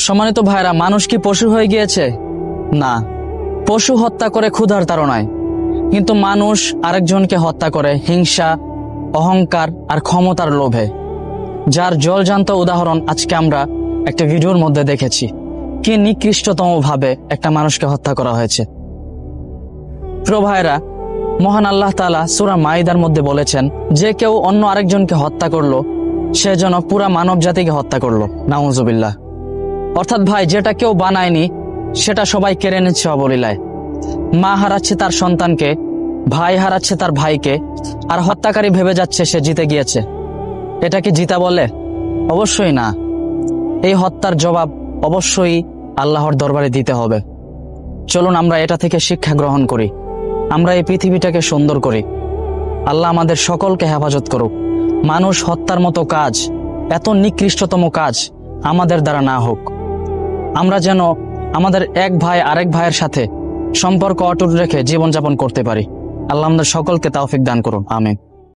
সম্মানিত ভাইরা, মানুষ কি পশু হয়ে গিয়েছে? না, পশু হত্যা করে ক্ষুধার তাড়নায়, কিন্তু মানুষ আরেকজনকে হত্যা করে হিংসা, অহংকার আর ক্ষমতার লোভে, যার জলজান্ত উদাহরণ আজকে আমরা একটা ভিডিওর মধ্যে দেখেছি। কি নিকৃষ্টতম ভাবে একটা মানুষকে হত্যা করা হয়েছে। প্রিয় ভাইরা, মহান আল্লাহ তাআলা সূরা মাইদার মধ্যে বলেছেন, যে কেউ অন্য আরেকজনকে হত্যা করলো সে যেন পুরা মানব জাতিকে হত্যা করলো। নাউজুবিল্লাহ। অর্থাৎ ভাই, যেটা কেউ বানায়নি সেটা সবাই কেড়ে নিচ্ছে অবলীলায়। মা হারাচ্ছে তার সন্তানকে, ভাই হারাচ্ছে তার ভাইকে, আর হত্যাকারী ভেবে যাচ্ছে সে জিতে গিয়েছে। এটা কি জিতা বলে? অবশ্যই না। এই হত্যার জবাব অবশ্যই আল্লাহর দরবারে দিতে হবে। চলুন আমরা এটা থেকে শিক্ষা গ্রহণ করি, আমরা এই পৃথিবীটাকে সুন্দর করি। আল্লাহ আমাদের সকলকে হেফাজত করুক। মানুষ হত্যার মতো কাজ, এত নিকৃষ্টতম কাজ আমাদের দ্বারা না হোক। আমরা যেন আমাদের এক ভাই আরেক ভাইয়ের সাথে সম্পর্ক অটুট রেখে জীবনযাপন করতে পারি। আল্লাহ আমাদের সকলকে তৌফিক দান করুন। আমিন।